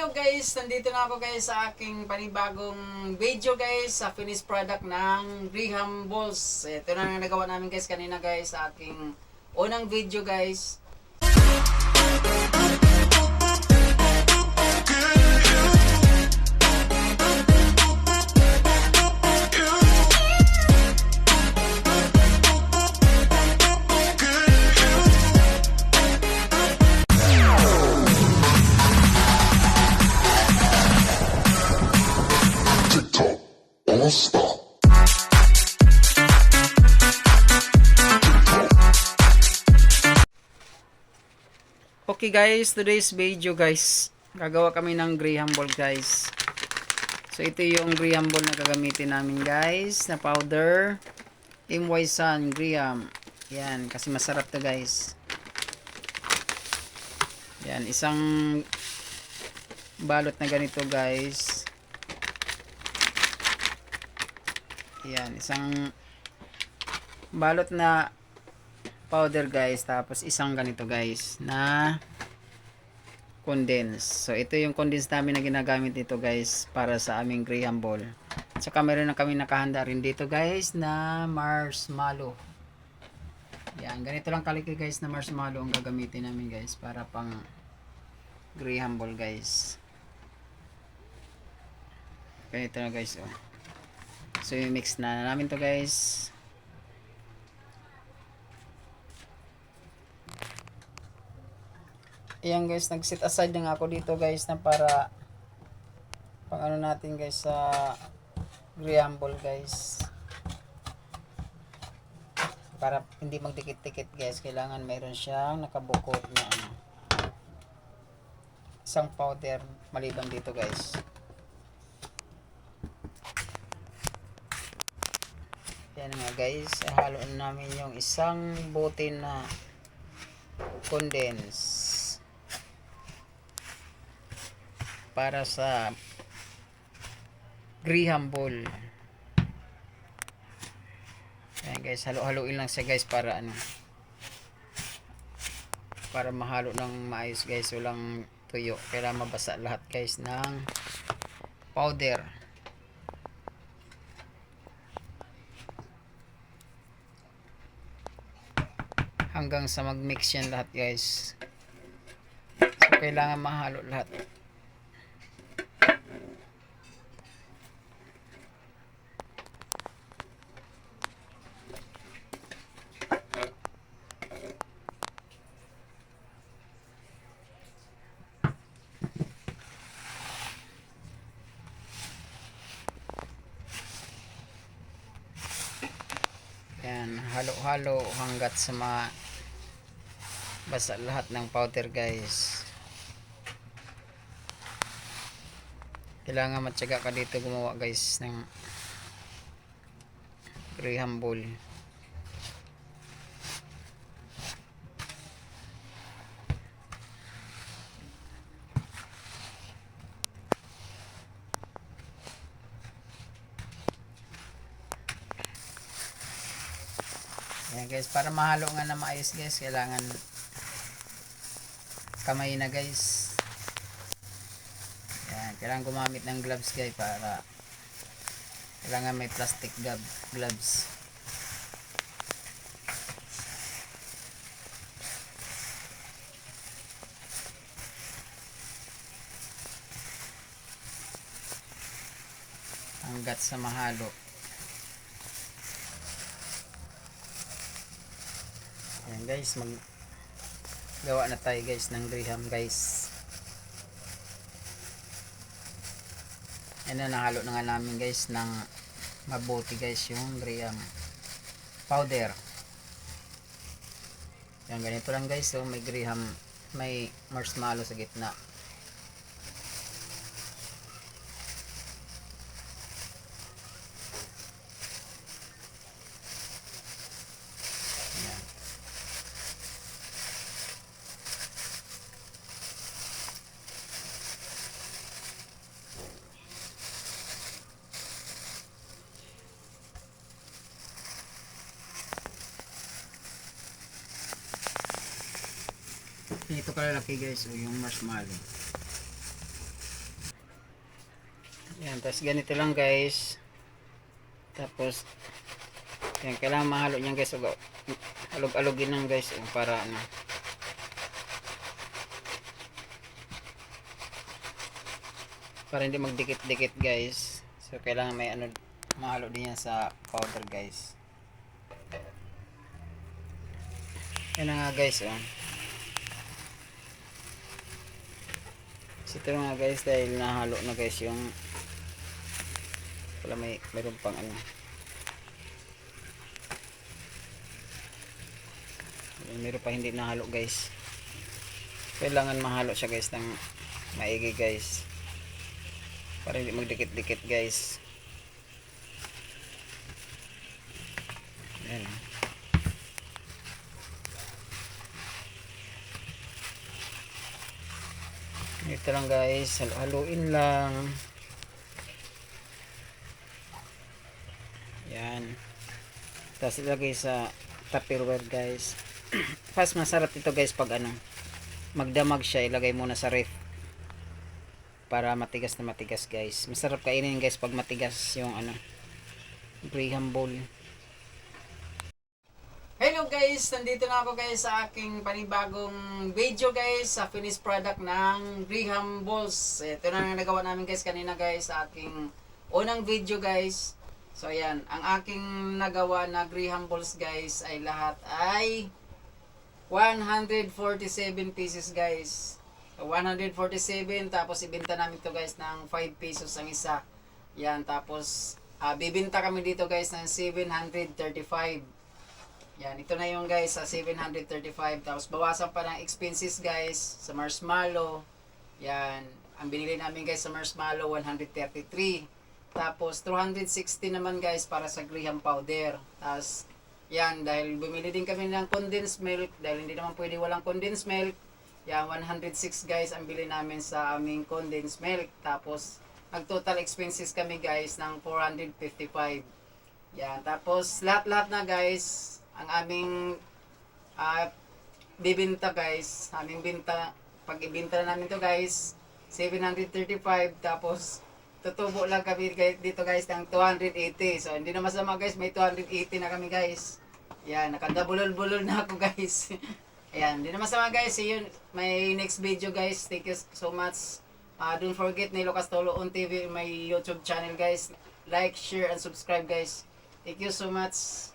Hello guys, nandito na ako guys sa aking panibagong video guys sa finished product ng Graham Balls. Ito na ang nagawa namin guys kanina guys sa aking unang video guys. Okay guys, today's video guys, gagawa kami ng Graham Ball guys. So ito yung Graham Ball na gagamitin namin guys, na powder MY Sun Graham. Yan, kasi masarap to guys. Yan, isang balot na ganito guys. Yan, isang balot na powder guys, tapos isang ganito guys na condense. So ito yung condense namin na ginagamit dito guys para sa aming Graham Ball. At saka meron na kami nakahanda rin dito guys na marshmallow. Yan, ganito lang kalaki guys na marshmallow ang gagamitin namin guys para pang Graham Ball guys. Ganito na guys oh. So i-mix na namin to guys. Ayan guys, nag-set aside na ako dito guys na para pang ano natin guys sa Graham Ball guys. Para hindi magdikit-dikit guys, kailangan mayroon siyang nakabukot na ano, isang powder maliban dito guys. Yan nga guys, haluan namin yung isang bote na condense para sa Graham Ball. Ayan guys, halo-haloin lang siya guys para ano, para mahalo ng maayos guys, walang tuyo, kailangan mabasa lahat guys ng powder. Hanggang sa mag-mix yan lahat guys. So kailangan mahalo lahat. Yan, halo-halo hanggat sa basa lahat ng powder guys. Kailangan matyaga ka dito gumawa guys ng Graham Ball. Ayan guys, para mahalo nga na maayos guys, kailangan kamay na guys. Ayan, kailangan gumamit ng gloves guys, para kailangan may plastic gloves. Hanggat sa mahalo. Ayan guys, gawa na tayo guys ng Graham guys. Ayan na, nahalo na nga namin guys ng mabuti guys yung Graham powder. Ayan, ganito lang guys. So may Graham, may marshmallow sa gitna. Ito kalalaki guys, o yung marshmallow. Yan, tapos ganito lang guys. Tapos yan, kailangan mahalo niyan guys. Alog-alogin lang guys para ano. Para hindi magdikit-dikit guys. So kailangan may ano, mahalo din yan sa powder guys. Yan na nga guys oh. So ito nga guys, dahil nahalo na guys yung wala, mayroon pang ano, mayroon pa hindi nahalo guys. Kailangan mahalo siya guys ng maigi guys, para hindi magdikit-dikit guys. Ayan. Ito lang guys, haluin lang. Yan. Tapos ilagay sa tupperware guys. Mas masarap ito guys pag ano, magdamag siya, ilagay muna sa ref para matigas na matigas guys. Masarap kainin guys pag matigas yung ano, graham bowl. Hello guys, nandito na ako guys sa aking panibagong video guys sa finished product ng graham balls. Ito na ang nagawa namin guys kanina guys sa aking unang video guys. So ayan, ang aking nagawa na graham balls guys ay lahat ay 147 pieces guys. So 147, tapos ibenta namin to guys ng 5 pesos ang isa. Yan, tapos bibenta kami dito guys ng 735. Yan, ito na yung guys sa 735. Tapos bawasan pa ng expenses guys sa marshmallow. Yan, ang binili namin guys sa marshmallow 133. Tapos 260 naman guys para sa graham powder. Tapos yan, dahil bumili din kami ng condensed milk, dahil hindi naman pwede walang condensed milk. Yan, 106 guys ang bili namin sa aming condensed milk. Tapos nag total expenses kami guys ng 455. Yan, tapos lahat-lahat na guys ang aming bibenta guys, aming binta, pag ibenta na namin to guys 735, tapos tutubo lang kami dito guys ng 280. So hindi na masama guys, may 280 na kami guys. Yan, nakadabulol-bulol na ako guys. Ayan, hindi na masama guys. See you my next video guys. Thank you so much. Don't forget na Lucas Tolo on TV, my YouTube channel guys. Like, share and subscribe guys. Thank you so much.